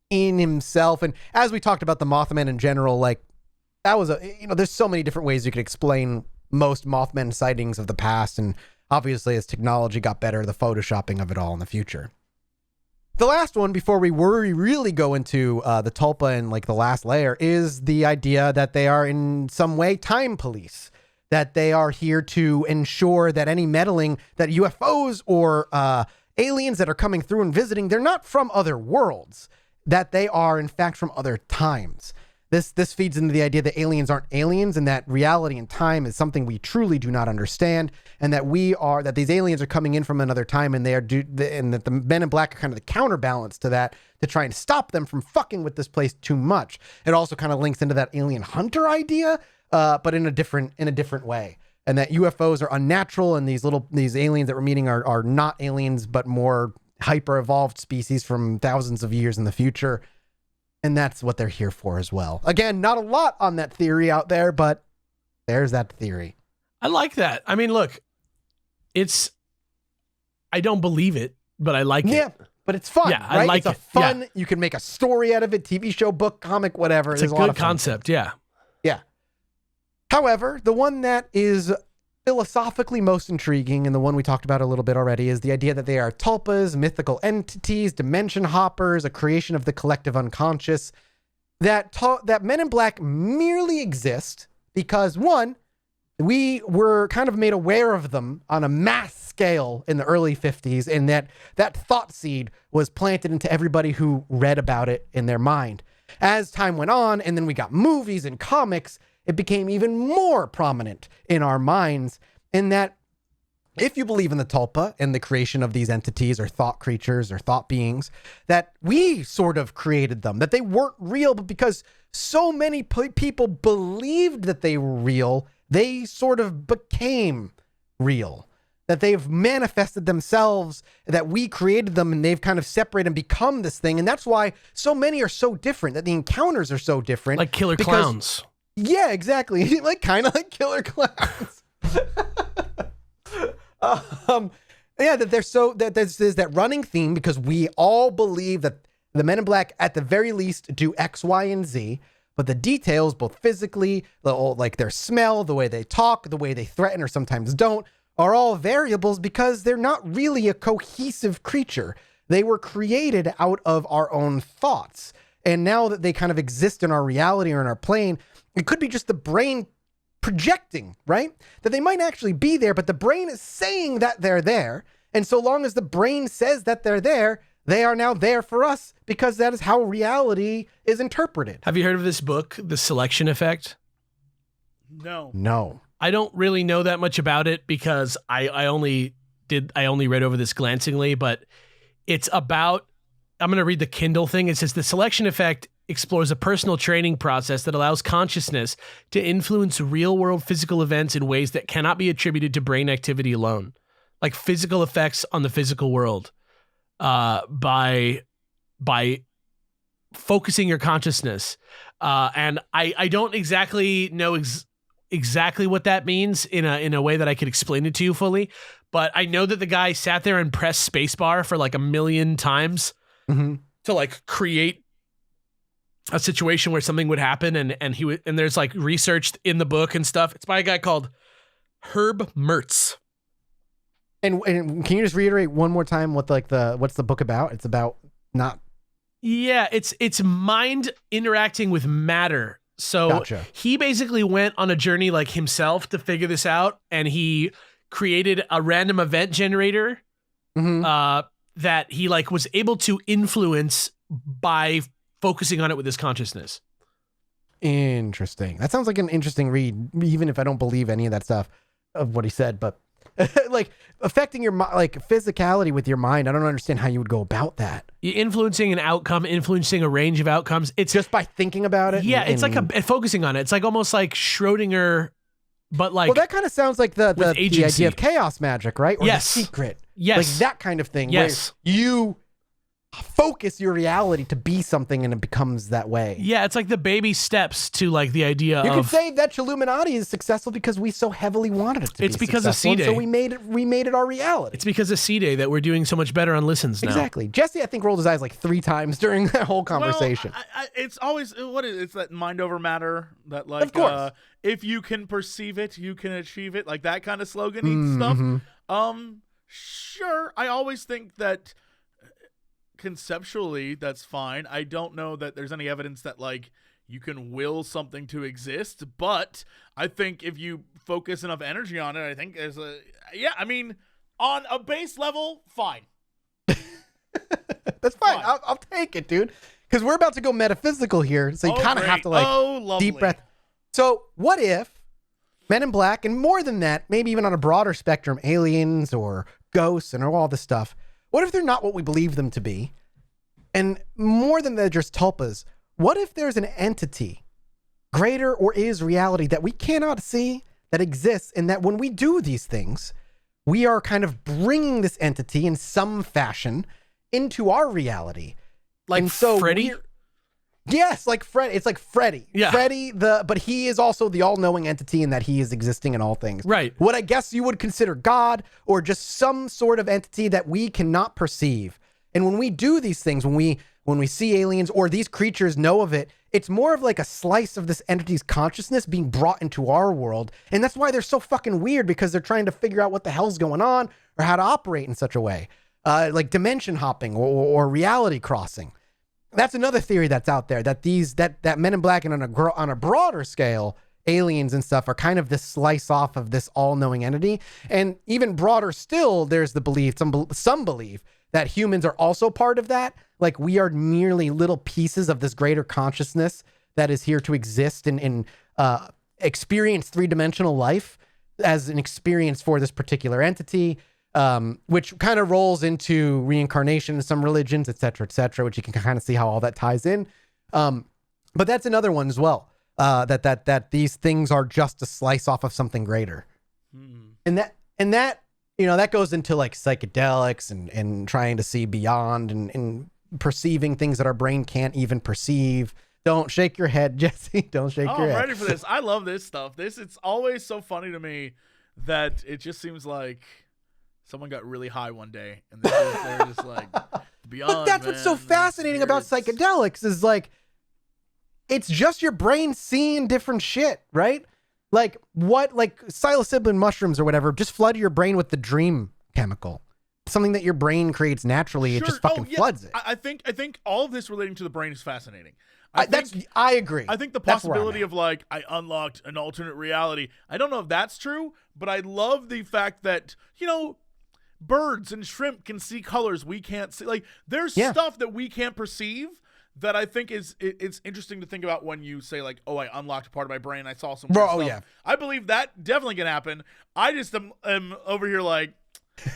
in himself, and as we talked about the Mothman in general, like that was there's so many different ways you could explain most Mothman sightings of the past, and obviously, as technology got better, the photoshopping of it all in the future. The last one, before we really go into the Tulpa and like the last layer, is the idea that they are in some way time police, that they are here to ensure that any meddling, that UFOs or aliens that are coming through and visiting, they're not from other worlds, that they are in fact from other times. This feeds into the idea that aliens aren't aliens, and that reality and time is something we truly do not understand, and that these aliens are coming in from another time, and and that the Men in Black are kind of the counterbalance to that, to try and stop them from fucking with this place too much. It also kind of links into that alien hunter idea, but in a different way, and that UFOs are unnatural, and these aliens that we're meeting are not aliens, but more hyper evolved species from thousands of years in the future. And that's what they're here for as well. Again, not a lot on that theory out there, but there's that theory. I like that. I mean, look, I don't believe it, but I like it. Yeah, but it's fun. Yeah, right? I like it's it. Fun. Yeah. You can make a story out of it, TV show, book, comic, whatever. It's a good concept. Yeah. Yeah. However, the one that is philosophically most intriguing, and the one we talked about a little bit already, is the idea that they are tulpas, mythical entities, dimension hoppers, a creation of the collective unconscious, that Men in Black merely exist because, one, we were kind of made aware of them on a mass scale in the early 50s, and that thought seed was planted into everybody who read about it in their mind. As time went on, and then we got movies and comics, it became even more prominent in our minds, in that if you believe in the Tulpa and the creation of these entities or thought creatures or thought beings, that we sort of created them, that they weren't real, but because so many people believed that they were real, they sort of became real, that they've manifested themselves, that we created them, and they've kind of separated and become this thing. And that's why so many are so different, that the encounters are so different. Like killer clowns. Yeah, exactly. Kind of like killer clowns. That there's that running theme, because we all believe that the Men in Black at the very least do X, Y, and Z, but the details, both physically, like their smell, the way they talk, the way they threaten or sometimes don't, are all variables because they're not really a cohesive creature. They were created out of our own thoughts. And now that they kind of exist in our reality or in our plane, it could be just the brain projecting, right? That they might actually be there, but the brain is saying that they're there. And so long as the brain says that they're there, they are now there for us, because that is how reality is interpreted. Have you heard of this book, The Selection Effect? No. I don't really know that much about it, because I only read over this glancingly, but it's about, I'm going to read the Kindle thing. It says the selection effect explores a personal training process that allows consciousness to influence real-world physical events in ways that cannot be attributed to brain activity alone, like physical effects on the physical world, by focusing your consciousness. And I don't exactly know exactly what that means in a way that I could explain it to you fully, but I know that the guy sat there and pressed spacebar for like 1 million times to like create a situation where something would happen, and there's like research in the book and stuff. It's by a guy called Herb Mertz. And can you just reiterate one more time what's the book about? It's about not. Yeah, it's mind interacting with matter. So Gotcha. He basically went on a journey like himself to figure this out, and he created a random event generator that he like was able to influence by focusing on it with his consciousness. Interesting. That sounds like an interesting read, even if I don't believe any of that stuff of what he said. But like affecting your like physicality with your mind, I don't understand how you would go about that. Influencing an outcome, influencing a range of outcomes. It's just by thinking about it. Yeah, it's like focusing on it. It's like almost like Schrodinger, but like, well, that kind of sounds like the idea of chaos magic, right? Or yes. The secret. Yes. Like that kind of thing. Yes. Where you focus your reality to be something and it becomes that way. Yeah, it's like the baby steps to like the idea you could say that Chilluminati is successful because we so heavily wanted it to be it's because of successful, C-Day. so we made it our reality. It's because of C-Day that we're doing so much better on listens now. Exactly. Jesse, I think, rolled his eyes like 3 times during that whole conversation. Well, it's always it's that mind over matter, that like of course. If you can perceive it, you can achieve it, like that kind of slogan stuff. Sure, I always think that conceptually that's fine. I don't know that there's any evidence that like you can will something to exist, but I think if you focus enough energy on it, I think there's I mean, on a base level, fine. That's fine. I'll take it, dude. Because we're about to go metaphysical here, so you kind of have to like deep breath. So what if Men in Black, and more than that, maybe even on a broader spectrum, aliens or ghosts and all this stuff, what if they're not what we believe them to be? And more than they're just tulpas, what if there's an entity greater or is reality that we cannot see, that exists, and that when we do these things, we are kind of bringing this entity in some fashion into our reality? Like and so Freddy? Yes, like Freddy. It's like Freddy. Yeah. Freddy, but he is also the all-knowing entity in that he is existing in all things. Right. What I guess you would consider God, or just some sort of entity that we cannot perceive. And when we do these things, when we see aliens or these creatures know of it, it's more of like a slice of this entity's consciousness being brought into our world. And that's why they're so fucking weird, because they're trying to figure out what the hell's going on or how to operate in such a way. Like dimension hopping or reality crossing. That's another theory that's out there, that that Men in Black and on a broader scale, aliens and stuff are kind of this slice off of this all-knowing entity. And even broader still, there's the belief, some believe that humans are also part of that. Like we are merely little pieces of this greater consciousness that is here to exist and experience 3-dimensional life as an experience for this particular entity. Which kind of rolls into reincarnation in some religions, et cetera, which you can kind of see how all that ties in. But that's another one as well, that these things are just a slice off of something greater. And that, you know, that goes into like psychedelics and trying to see beyond and perceiving things that our brain can't even perceive. Don't shake your head, Jesse. Don't shake your head. I'm ready for this. I love this stuff. It's always so funny to me that it just seems like someone got really high one day and they're just like beyond. But that's what's so fascinating about psychedelics is like, it's just your brain seeing different shit, right? Like psilocybin mushrooms or whatever, just flood your brain with the dream chemical. Something that your brain creates naturally. Sure. It just fucking floods it. I think all of this relating to the brain is fascinating. I agree. I think the possibility of like, I unlocked an alternate reality. I don't know if that's true, but I love the fact that, you know, birds and shrimp can see colors we can't see. Like there's stuff that we can't perceive that I think it's interesting to think about when you say like, oh, I unlocked a part of my brain. I saw some stuff. Oh yeah. I believe that definitely can happen. I just am over here like,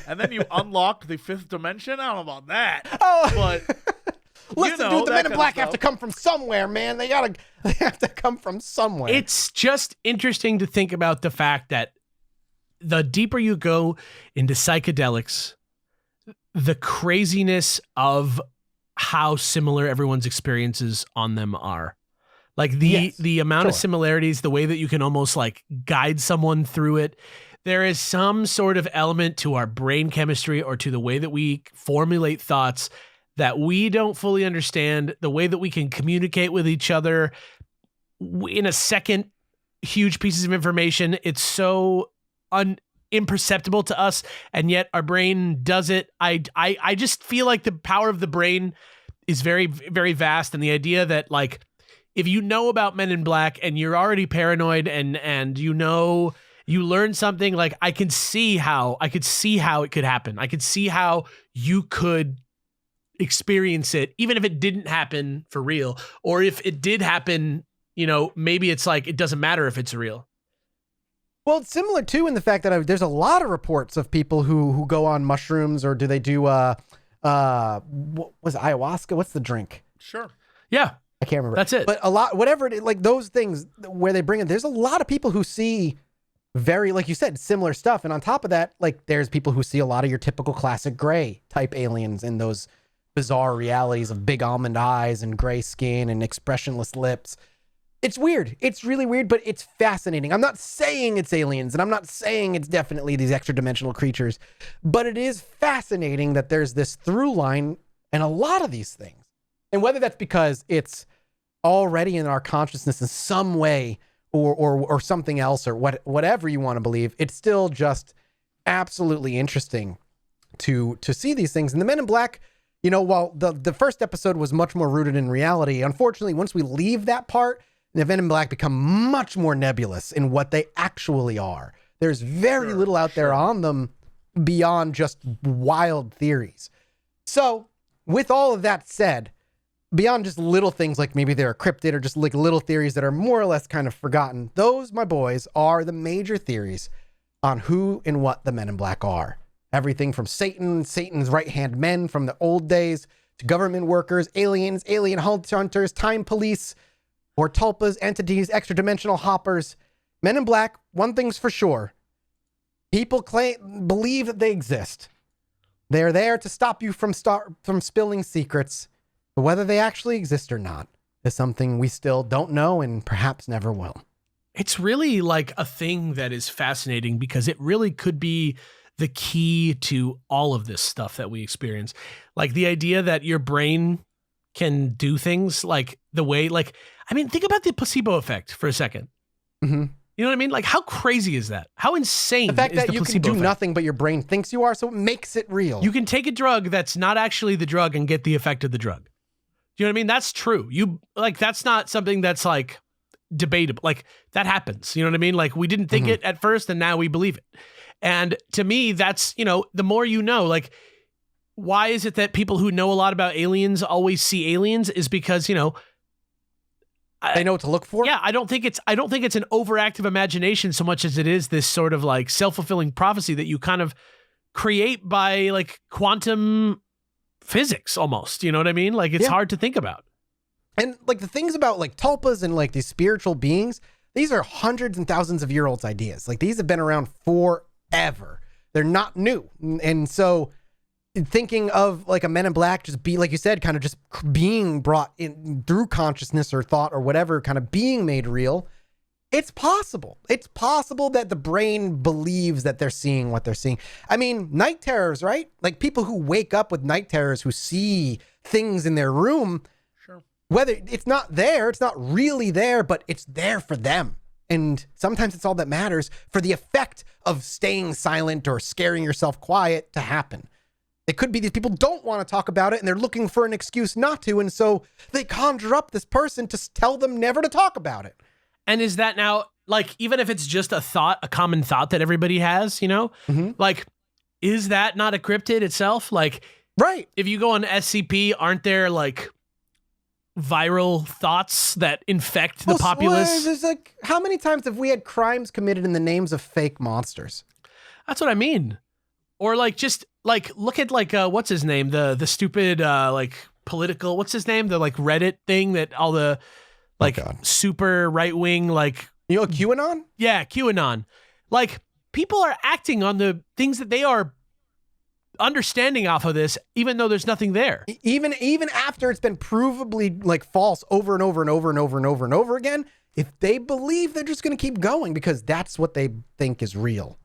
and then you unlock the 5th dimension. I don't know about that. But listen, dude, the Men in Black have to come from somewhere, man. They have to come from somewhere. It's just interesting to think about the fact that the deeper you go into psychedelics, the craziness of how similar everyone's experiences on them are. Like the amount of similarities, the way that you can almost like guide someone through it. There is some sort of element to our brain chemistry or to the way that we formulate thoughts that we don't fully understand, the way that we can communicate with each other in a second, huge pieces of information. It's so imperceptible to us, and yet our brain does it. I just feel like the power of the brain is very, very vast, and the idea that like if you know about Men in Black and you're already paranoid and you know You learn something, like I could see how it could happen. I could see how you could experience it, even if it didn't happen for real, or if it did happen, maybe it's like, it doesn't matter if it's real. Well, it's similar too in the fact that there's a lot of reports of people who go on mushrooms, or do they do what was it, ayahuasca? What's the drink? Sure. Yeah. I can't remember. That's it. But a lot, whatever it is, like those things where they bring it, there's a lot of people who see very, like you said, similar stuff. And on top of that, like there's people who see a lot of your typical classic gray type aliens in those bizarre realities of big almond eyes and gray skin and expressionless lips. It's weird. It's really weird, but it's fascinating. I'm not saying it's aliens, and I'm not saying it's definitely these extra dimensional creatures, but it is fascinating that there's this through line in a lot of these things. And whether that's because it's already in our consciousness in some way, or something else, or whatever you want to believe, it's still just absolutely interesting to see these things. And the Men in Black, while the first episode was much more rooted in reality, unfortunately, once we leave that part, the Men in Black become much more nebulous in what they actually are. There's very little out there on them beyond just wild theories. So, with all of that said, beyond just little things like maybe they're a cryptid or just like little theories that are more or less kind of forgotten, those, my boys, are the major theories on who and what the Men in Black are. Everything from Satan's right-hand men from the old days, to government workers, aliens, alien hunters, time police, or tulpas, entities, extra-dimensional hoppers. Men in Black, one thing's for sure. People believe that they exist. They're there to stop you from spilling secrets. But whether they actually exist or not is something we still don't know and perhaps never will. It's really like a thing that is fascinating because it really could be the key to all of this stuff that we experience. Like the idea that your brain can do things like the way, like, I mean, think about the placebo effect for a second. Mm-hmm. You know what I mean? Like, how crazy is that? How insane the fact is that the you placebo can do effect? nothing but your brain thinks you are, so it makes it real. You can take a drug that's not actually the drug and get the effect of the drug. Do you know what I mean? That's true. That's not something that's like debatable. Like that happens. You know what I mean? Like we didn't think it at first and now we believe it. And to me, that's, the more you know, like, why is it that people who know a lot about aliens always see aliens is because, they know what to look for. Yeah. I don't think it's an overactive imagination so much as it is this sort of like self-fulfilling prophecy that you kind of create by like quantum physics almost, you know what I mean? Like it's hard to think about. And like the things about like tulpas and like these spiritual beings, these are hundreds and thousands of year olds ideas. Like these have been around forever. They're not new. And so thinking of like a Men in Black, just be like you said, kind of just being brought in through consciousness or thought or whatever, kind of being made real. It's possible. It's possible that the brain believes that they're seeing what they're seeing. I mean, night terrors, right? Like people who wake up with night terrors, who see things in their room, sure, whether it's not there, it's not really there, but it's there for them. And sometimes it's all that matters for the effect of staying silent or scaring yourself quiet to happen. It could be these people don't want to talk about it and they're looking for an excuse not to. And so they conjure up this person to tell them never to talk about it. And is that now, like, even if it's just a common thought that everybody has, like, is that not a cryptid itself? Like, right. If you go on SCP, aren't there like viral thoughts that infect the populace? There's like, how many times have we had crimes committed in the names of fake monsters? That's what I mean. Or like, just like, look at like, what's his name? The stupid, like political, what's his name? The like Reddit thing that all the like super right wing, like, QAnon? Yeah. QAnon. Like people are acting on the things that they are understanding off of this, even though there's nothing there. Even after it's been provably like false over and over and over and over and over and over again, if they believe, they're just going to keep going because that's what they think is real.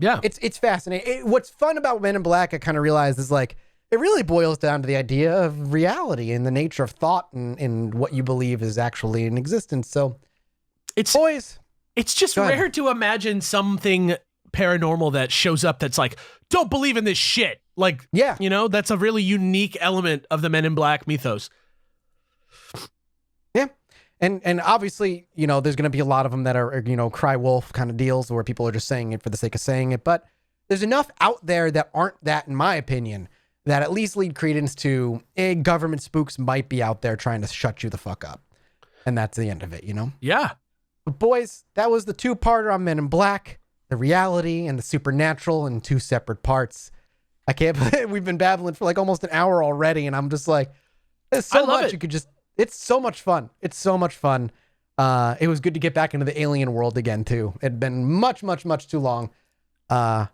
Yeah. It's fascinating. What's fun about Men in Black, I kind of realized, is like, it really boils down to the idea of reality and the nature of thought and what you believe is actually in existence. So it's just rare to imagine something paranormal that shows up that's like, don't believe in this shit. Like, yeah, that's a really unique element of the Men in Black mythos. Yeah. And obviously, you know, there's going to be a lot of them that are, you know, cry wolf kind of deals where people are just saying it for the sake of saying it. But there's enough out there that aren't that, in my opinion, that at least lead credence to government spooks might be out there trying to shut you the fuck up. And that's the end of it, you know? Yeah. But boys, that was the 2-parter on Men in Black, the reality and the supernatural in 2 separate parts. I can't believe we've been babbling for like almost an hour already. And I'm just like, there's so much you could just... It's so much fun. It's so much fun. It was good to get back into the alien world again, too. It had been much, much, much too long. But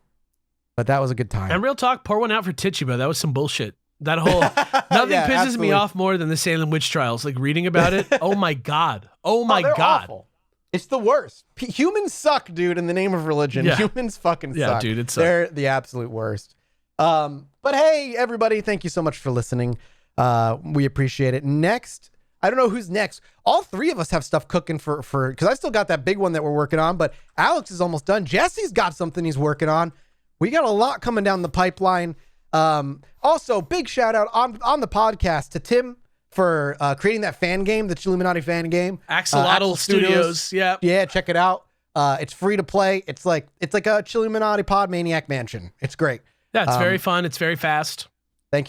that was a good time. And real talk, pour one out for Tituba. That was some bullshit. That whole... Nothing pisses me off more than the Salem witch trials. Like, reading about it. Oh, my God. Oh, my God. Awful. It's the worst. Humans suck, dude, in the name of religion. Yeah. Humans fucking suck. Yeah, dude, it sucks. They're the absolute worst. But hey, everybody, thank you so much for listening. We appreciate it. Next... I don't know who's next. All 3 of us have stuff cooking for because I still got that big one that we're working on, but Alex is almost done. Jesse's got something he's working on. We got a lot coming down the pipeline. Also, big shout out on the podcast to Tim for creating that fan game, the Chilluminati fan game. Axolotl Studios. Yeah. Yeah, check it out. It's free to play. It's like a Chilluminati Pod Maniac Mansion. It's great. Yeah, it's very fun. It's very fast. Thank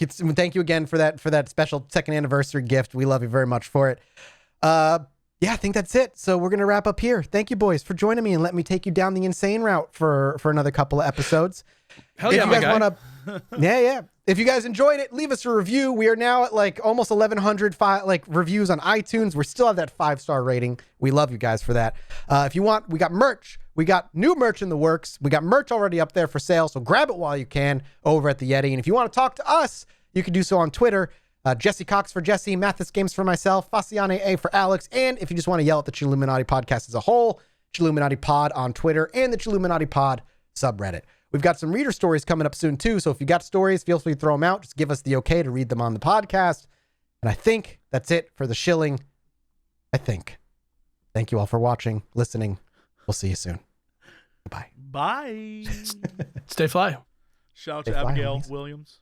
you again for that special 2nd anniversary gift. We love you very much for it. Yeah, I think that's it. So we're gonna wrap up here. Thank you, boys, for joining me and let me take you down the insane route for another couple of episodes. Hell yeah, my guy. Yeah. If you guys enjoyed it, leave us a review. We are now at like almost 1,100 reviews on iTunes. We still have that 5-star rating. We love you guys for that. If you want, we got merch. We got new merch in the works. We got merch already up there for sale, so grab it while you can over at the Yeti. And if you want to talk to us, you can do so on Twitter. Jesse Cox for Jesse, Mathis Games for myself, Faciane A for Alex. And if you just want to yell at the Chilluminati podcast as a whole, Chilluminati Pod on Twitter and the Chilluminati Pod subreddit. We've got some reader stories coming up soon, too. So if you got stories, feel free to throw them out. Just give us the okay to read them on the podcast. And I think that's it for the shilling. I think. Thank you all for watching, listening. We'll see you soon. Bye. Bye. Stay fly. Shout out to Abigail Williams.